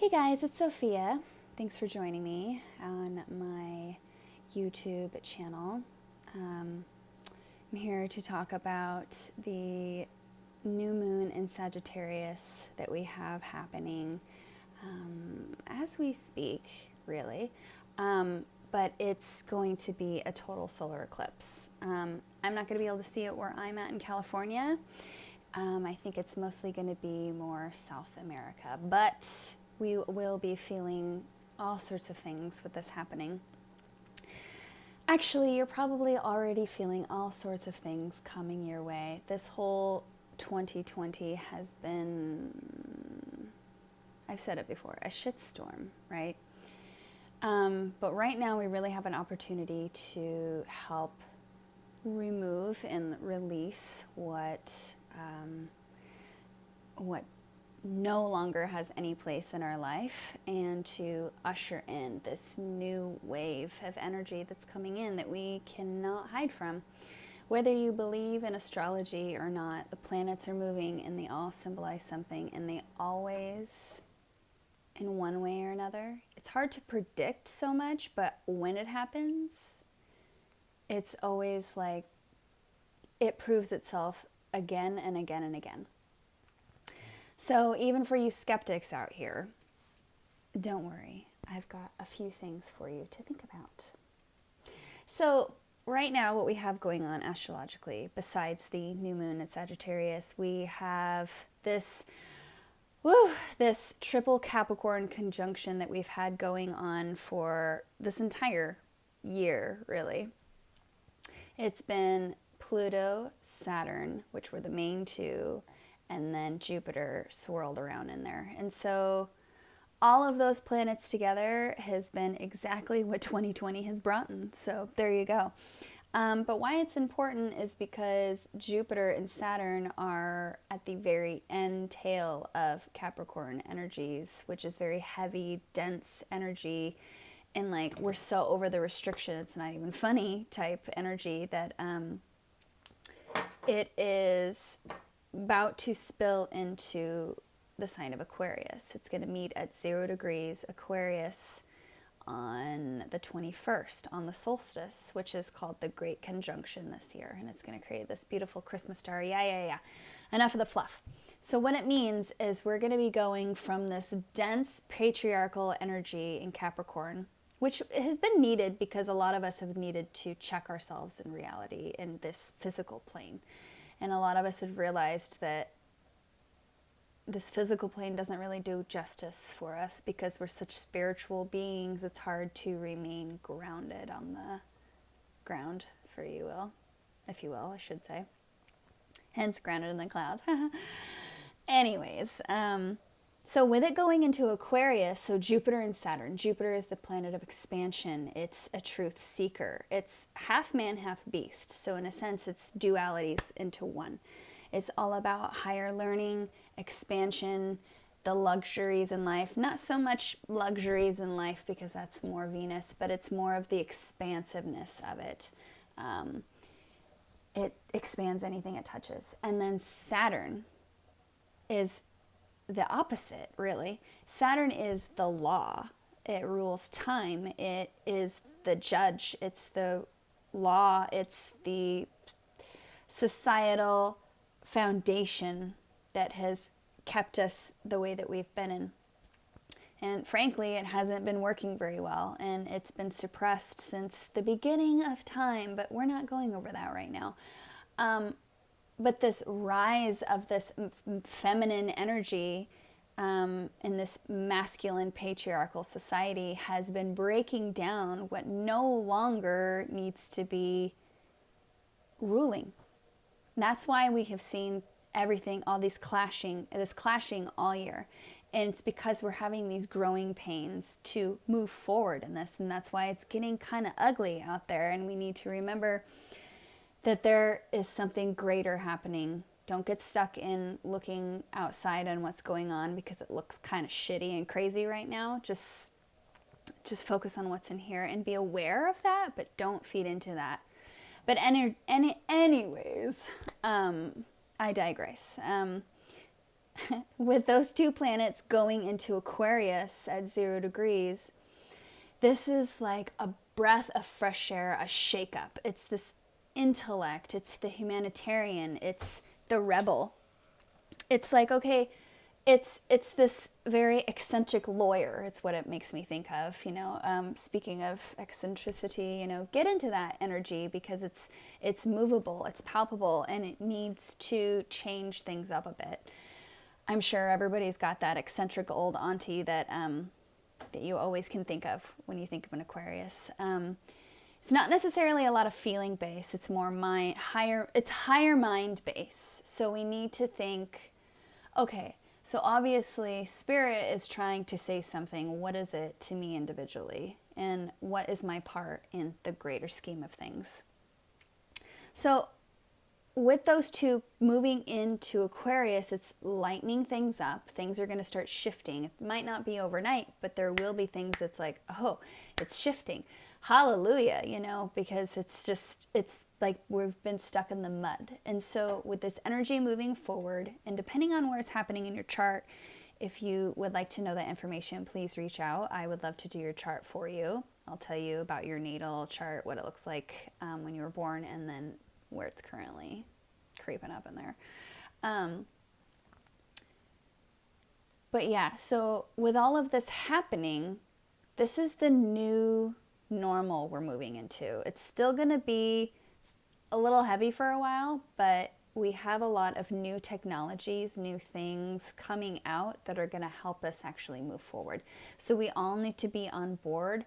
Hey guys, it's Sophia. Thanks for joining me on my YouTube channel. I'm here to talk about the new moon in Sagittarius that we have happening as we speak, really. But it's going to be a total solar eclipse. I'm not going to be able to see it where I'm at in California. I think it's mostly going to be more South America, but we will be feeling all sorts of things with this happening. Actually, you're probably already feeling all sorts of things coming your way. This whole 2020 has been, I've said it before, a shitstorm, right? But right now we really have an opportunity to help remove and release what no longer has any place in our life, and to usher in this new wave of energy that's coming in that we cannot hide from. Whether you believe in astrology or not, the planets are moving and they all symbolize something, and they always, in one way or another, it's hard to predict so much, but when it happens, it's always like it proves itself again and again and again. So even for you skeptics out here, don't worry. I've got a few things for you to think about. So right now what we have going on astrologically, besides the new moon at Sagittarius, we have this triple Capricorn conjunction that we've had going on for this entire year, really. It's been Pluto, Saturn, which were the main two, and then Jupiter swirled around in there. And so all of those planets together has been exactly what 2020 has brought in. So there you go. But why it's important is because Jupiter and Saturn are at the very end tail of Capricorn energies, which is very heavy, dense energy. And like, we're so over the restriction, it's not even funny type energy that it is about to spill into the sign of Aquarius. It's going to meet at 0 degrees Aquarius on the 21st, on the solstice, which is called the Great Conjunction this year. And it's going to create this beautiful Christmas star. Yeah. Enough of the fluff. So what it means is we're going to be going from this dense patriarchal energy in Capricorn, which has been needed because a lot of us have needed to check ourselves in reality in this physical plane. And a lot of us have realized that this physical plane doesn't really do justice for us because we're such spiritual beings. It's hard to remain grounded on the ground, if you will, I should say. Hence, grounded in the clouds. Anyways, so with it going into Aquarius, so Jupiter and Saturn. Jupiter is the planet of expansion. It's a truth seeker. It's half man, half beast. So in a sense, it's dualities into one. It's all about higher learning, expansion, the luxuries in life. Not so much luxuries in life because that's more Venus, but it's more of the expansiveness of it. It expands anything it touches. And then Saturn is the opposite, really. Saturn is the law. It rules time. It is the judge. It's the law. It's the societal foundation that has kept us the way that we've been in. And frankly, it hasn't been working very well, and it's been suppressed since the beginning of time, but we're not going over that right now. But this rise of this feminine energy in this masculine patriarchal society has been breaking down what no longer needs to be ruling. That's why we have seen everything, all this clashing all year. And it's because we're having these growing pains to move forward in this. And that's why it's getting kind of ugly out there. And we need to remember that there is something greater happening. Don't get stuck in looking outside on what's going on because it looks kind of shitty and crazy right now. Just focus on what's in here and be aware of that, but don't feed into that. But anyways, I digress. with those two planets going into Aquarius at 0 degrees, this is like a breath of fresh air, a shakeup. It's this intellect, it's the humanitarian, it's the rebel. It's like, okay, it's this very eccentric lawyer. It's what it makes me think of, speaking of eccentricity, get into that energy because it's movable, it's palpable, and it needs to change things up a bit. I'm sure everybody's got that eccentric old auntie that you always can think of when you think of an Aquarius. It's not necessarily a lot of feeling base. It's more higher mind base. So we need to think, okay, so obviously Spirit is trying to say something. What is it to me individually? And what is my part in the greater scheme of things? So with those two moving into Aquarius, it's lightening things up. Things are going to start shifting. It might not be overnight, but there will be things that's like, oh, it's shifting. Hallelujah, because it's like we've been stuck in the mud. And so with this energy moving forward, and depending on where it's happening in your chart, if you would like to know that information, please reach out. I would love to do your chart for you. I'll tell you about your natal chart, what it looks like when you were born, and then where it's currently creeping up in there. But yeah, so with all of this happening, this is the new normal we're moving into. It's still going to be a little heavy for a while, but we have a lot of new technologies, new things coming out that are going to help us actually move forward. So we all need to be on board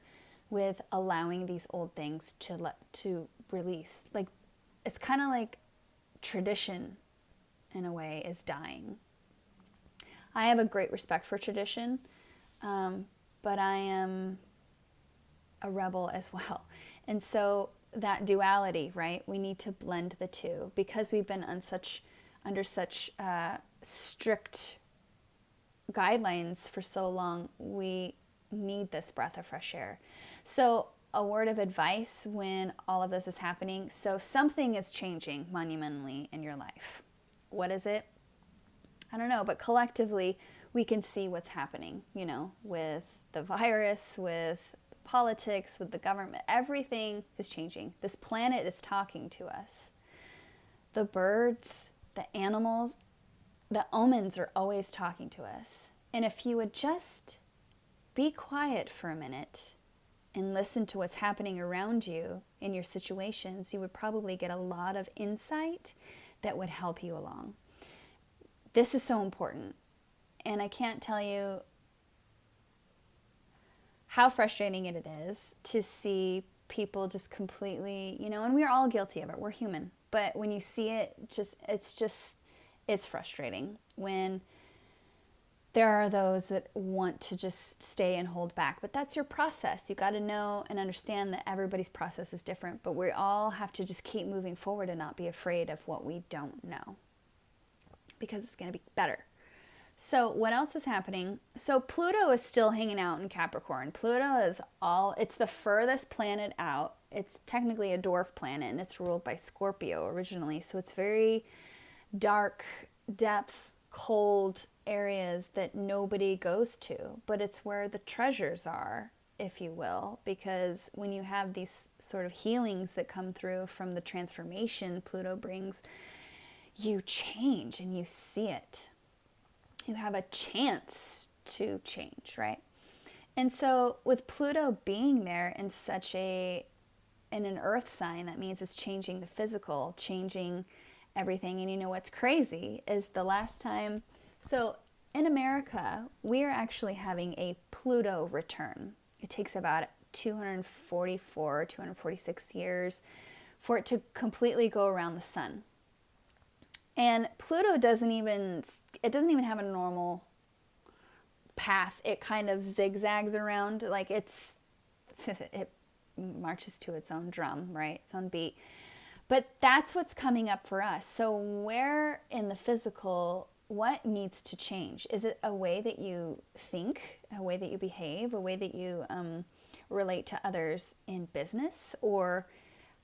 with allowing these old things to release. Like, it's kind of like tradition in a way is dying. I have a great respect for tradition, but I am a rebel as well. And so that duality, right? We need to blend the two because we've been under such strict guidelines for so long. We need this breath of fresh air. So a word of advice when all of this is happening. So something is changing monumentally in your life. What is it? I don't know, but collectively we can see what's happening, with the virus, with politics, with the government. Everything is changing. This planet is talking to us. The birds, the animals, the omens are always talking to us. And if you would just be quiet for a minute and listen to what's happening around you in your situations, you would probably get a lot of insight that would help you along. This is so important. And I can't tell you how frustrating it is to see people just completely, and we're all guilty of it. We're human. But when you see it, it's frustrating when there are those that want to just stay and hold back. But that's your process. You got to know and understand that everybody's process is different. But we all have to just keep moving forward and not be afraid of what we don't know, because it's going to be better. So what else is happening? So Pluto is still hanging out in Capricorn. Pluto is it's the furthest planet out. It's technically a dwarf planet, and it's ruled by Scorpio originally. So it's very dark depths, cold areas that nobody goes to, but it's where the treasures are, if you will, because when you have these sort of healings that come through from the transformation Pluto brings, you change and you see it. You have a chance to change, right? And so with Pluto being there in in an earth sign, that means it's changing the physical, changing everything. And what's crazy is the last time, so in America, we are actually having a Pluto return. It takes about 244, 246 years for it to completely go around the sun. And Pluto doesn't even have a normal path. It kind of zigzags around, like it marches to its own drum, right? Its own beat. But that's what's coming up for us. So where in the physical, what needs to change? Is it a way that you think, a way that you behave, a way that you relate to others in business? Or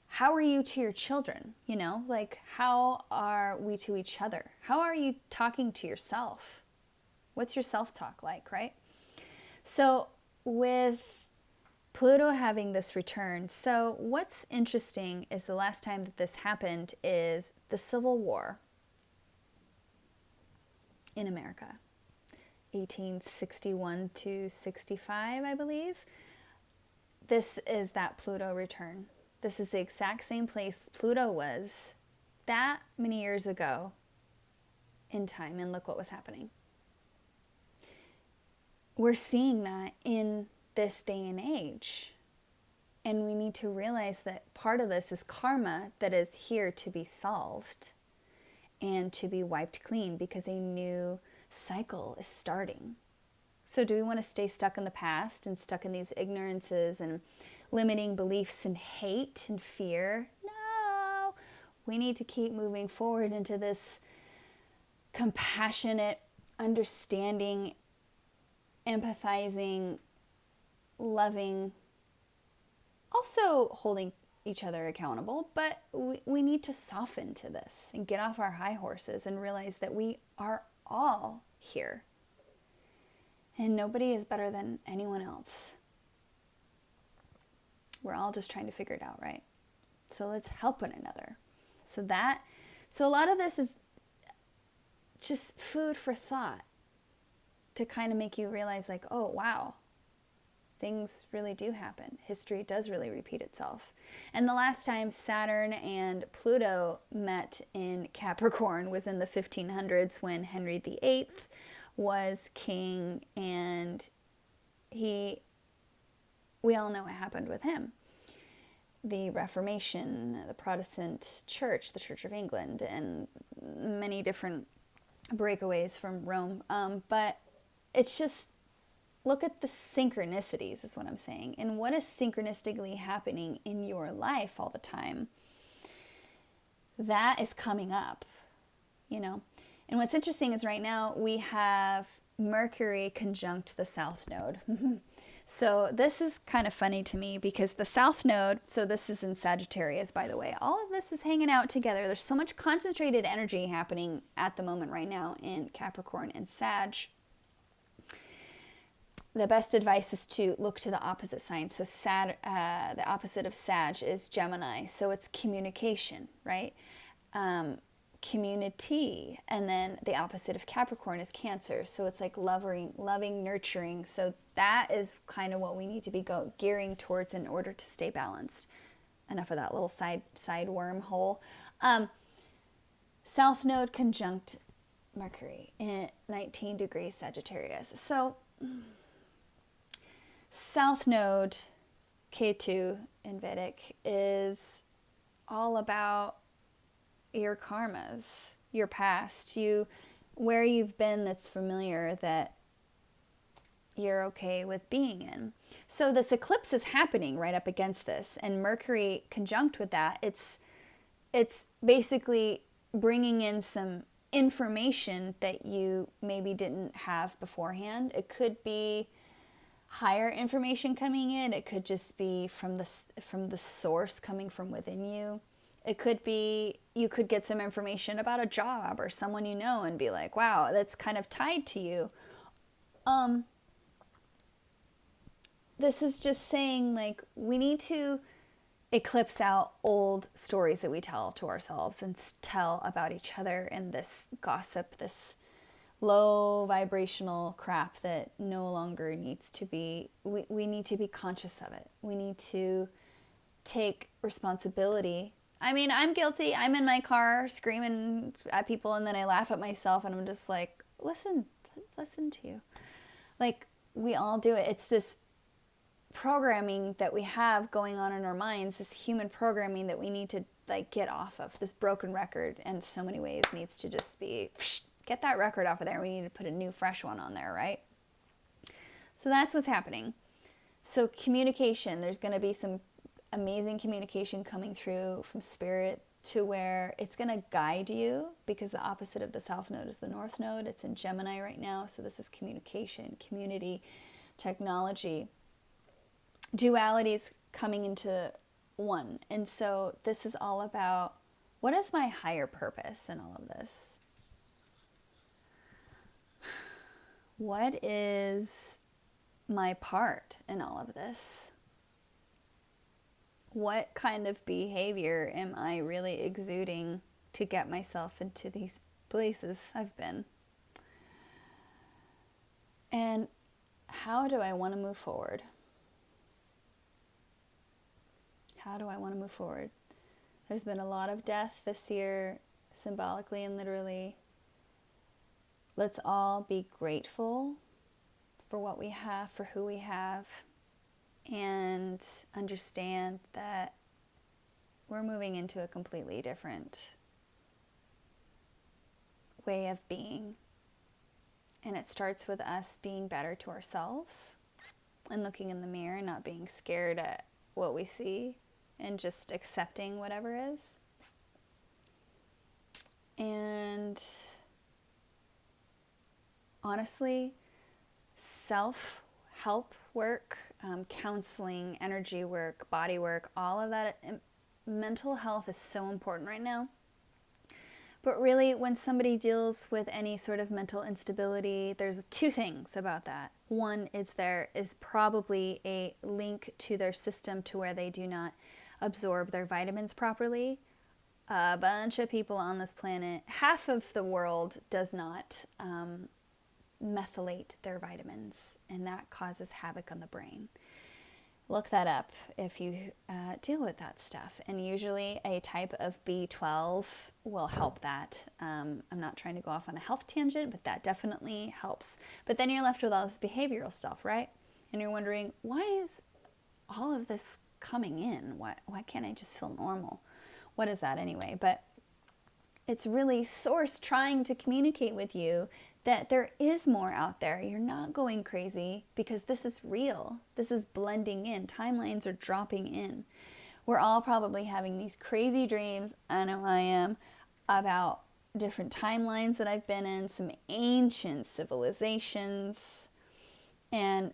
how are you to your children? You know, like, how are we to each other? How are you talking to yourself? What's your self-talk like, right? So with Pluto having this return, so what's interesting is the last time that this happened is the Civil War in America, 1861 to 65, I believe. This is that Pluto return. This is the exact same place Pluto was that many years ago in time, and look what was happening. We're seeing that in this day and age. And we need to realize that part of this is karma that is here to be solved and to be wiped clean, because a new cycle is starting. So do we want to stay stuck in the past and stuck in these ignorances and limiting beliefs and hate and fear? No. We need to keep moving forward into this compassionate, understanding, empathizing, loving, also holding each other accountable, but we need to soften to this and get off our high horses and realize that we are all here. And nobody is better than anyone else. We're all just trying to figure it out, right? So let's help one another. So a lot of this is just food for thought to kind of make you realize, like, oh, wow, things really do happen. History does really repeat itself. And the last time Saturn and Pluto met in Capricorn was in the 1500s when Henry VIII was king, and we all know what happened with him. The Reformation, the Protestant Church, the Church of England, and many different breakaways from Rome. But it's just, look at the synchronicities is what I'm saying. And what is synchronistically happening in your life all the time? That is coming up, you know. And what's interesting is right now we have Mercury conjunct the South Node. So this is kind of funny to me because the South Node, so this is in Sagittarius, by the way, all of this is hanging out together. There's so much concentrated energy happening at the moment right now in Capricorn and Sag. The best advice is to look to the opposite sign. So the opposite of Sag is Gemini. So it's communication, right? Community. And then the opposite of Capricorn is Cancer. So it's like loving, nurturing. So that is kind of what we need to be gearing towards in order to stay balanced. Enough of that little side wormhole. South Node conjunct Mercury in 19 degrees Sagittarius. So South Node, Ketu in Vedic, is all about your karmas, your past, where you've been that's familiar, that you're okay with being in. So this eclipse is happening right up against this, and Mercury conjunct with that, it's basically bringing in some information that you maybe didn't have beforehand. It could be higher information coming in. It could just be from the source coming from within you. It could be, you could get some information about a job or someone you know and be like, wow, that's kind of tied to you. This is just saying, like, we need to eclipse out old stories that we tell to ourselves and tell about each other, and this gossip, this low vibrational crap that no longer needs to be, we need to be conscious of it. We need to take responsibility. I mean, I'm guilty. I'm in my car screaming at people, and then I laugh at myself, and I'm just like, listen to you. Like, we all do it. It's this programming that we have going on in our minds, this human programming that we need to, like, get off of. This broken record in so many ways needs to just be, get that record off of there. We need to put a new, fresh one on there, right? So that's what's happening. So communication, there's going to be some amazing communication coming through from spirit, to where it's going to guide you, because the opposite of the South Node is the North Node. It's in Gemini right now. So this is communication, community, technology. Dualities coming into one. And so this is all about, what is my higher purpose in all of this? What is my part in all of this? What kind of behavior am I really exuding to get myself into these places I've been? And how do I want to move forward? How do I want to move forward? There's been a lot of death this year, symbolically and literally. Let's all be grateful for what we have, for who we have, and understand that we're moving into a completely different way of being. And it starts with us being better to ourselves and looking in the mirror, not being scared at what we see and just accepting whatever is. And honestly, self-help work, counseling, energy work, body work, all of that, mental health is so important right now. But really, when somebody deals with any sort of mental instability, there's two things about that. One is there is probably a link to their system to where they do not absorb their vitamins properly. A bunch of people on this planet, half of the world does not methylate their vitamins, and that causes havoc on the brain. Look that up if you deal with that stuff. And usually a type of B12 will help that. I'm not trying to go off on a health tangent, but that definitely helps. But then you're left with all this behavioral stuff, right? And you're wondering, why is all of this coming in? Why can't I just feel normal? What is that anyway? But it's really Source trying to communicate with you that there is more out there. You're not going crazy, because this is real. This is blending in. Timelines are dropping in. We're all probably having these crazy dreams, I know I am, about different timelines that I've been in, some ancient civilizations, and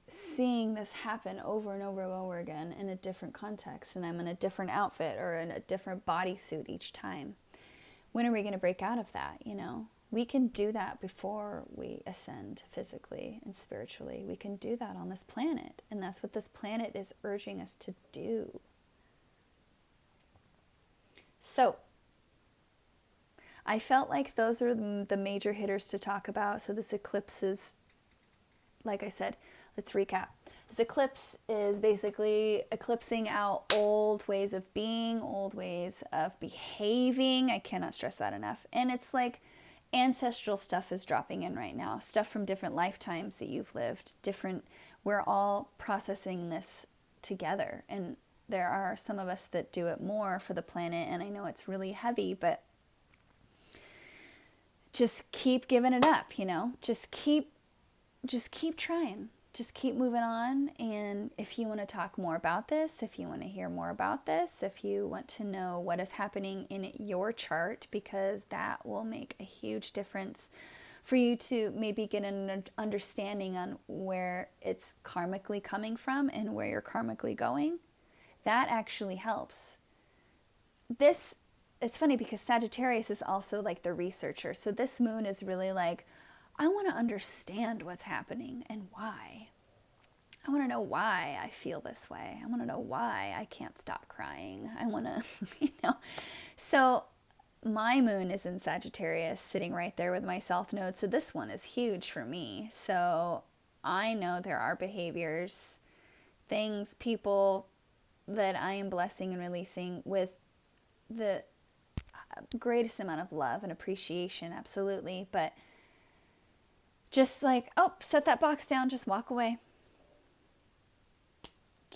seeing this happen over and over and over again in a different context, and I'm in a different outfit or in a different bodysuit each time. When are we going to break out of that? You know, we can do that before we ascend physically and spiritually. We can do that on this planet, and that's what this planet is urging us to do. So I felt like those are the major hitters to talk about. So this eclipse is, like I said, let's recap. This eclipse is basically eclipsing out old ways of being, old ways of behaving. I cannot stress that enough. And it's like ancestral stuff is dropping in right now. Stuff from different lifetimes that you've lived. We're all processing this together. And there are some of us that do it more for the planet. And I know it's really heavy, but just keep giving it up, you know? Just keep trying. Just keep moving on. And if you want to talk more about this, if you want to hear more about this, if you want to know what is happening in your chart, because that will make a huge difference for you to maybe get an understanding on where it's karmically coming from and where you're karmically going, that actually helps. It's funny because Sagittarius is also like the researcher. So this moon is really like, I want to understand what's happening and why. I want to know why I feel this way. I want to know why I can't stop crying. I want to, So my moon is in Sagittarius, sitting right there with my South Node. So this one is huge for me. So I know there are behaviors, things, people that I am blessing and releasing with the greatest amount of love and appreciation, absolutely. But just like, set that box down, just walk away.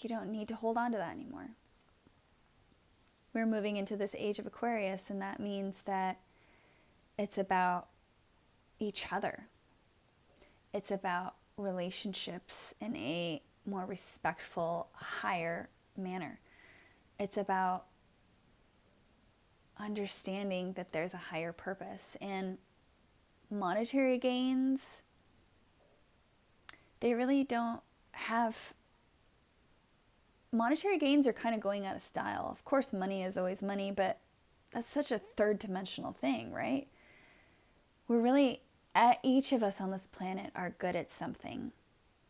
You don't need to hold on to that anymore. We're moving into this Age of Aquarius, and that means that it's about each other. It's about relationships in a more respectful, higher manner. It's about understanding that there's a higher purpose, and monetary gains, they really don't have monetary gains are kind of going out of style. Of course, money is always money, but that's such a third dimensional thing, right? We're really, each of us on this planet are good at something.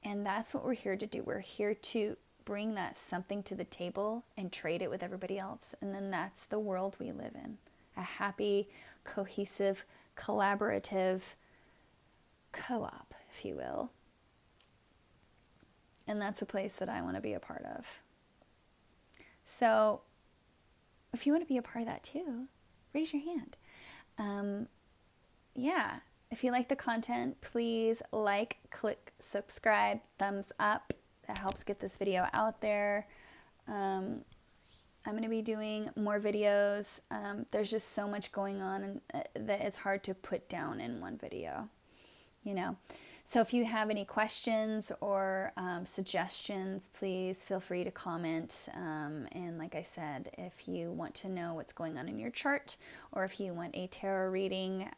And that's what we're here to do. We're here to bring that something to the table and trade it with everybody else. And then that's the world we live in. A happy, cohesive, collaborative co-op, if you will. And that's a place that I want to be a part of. So if you want to be a part of that too, raise your hand. Yeah, if you like the content, please like, click, subscribe, thumbs up. That helps get this video out there. I'm going to be doing more videos. There's just so much going on and that it's hard to put down in one video, you know. So if you have any questions or suggestions, please feel free to comment. And like I said, if you want to know what's going on in your chart, or if you want a tarot reading,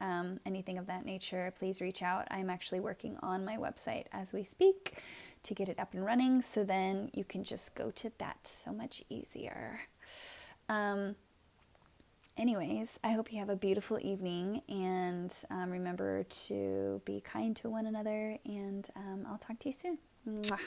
anything of that nature, please reach out. I'm actually working on my website as we speak to get it up and running, so then you can just go to that so much easier. Anyways, I hope you have a beautiful evening, and remember to be kind to one another, and I'll talk to you soon. Mwah.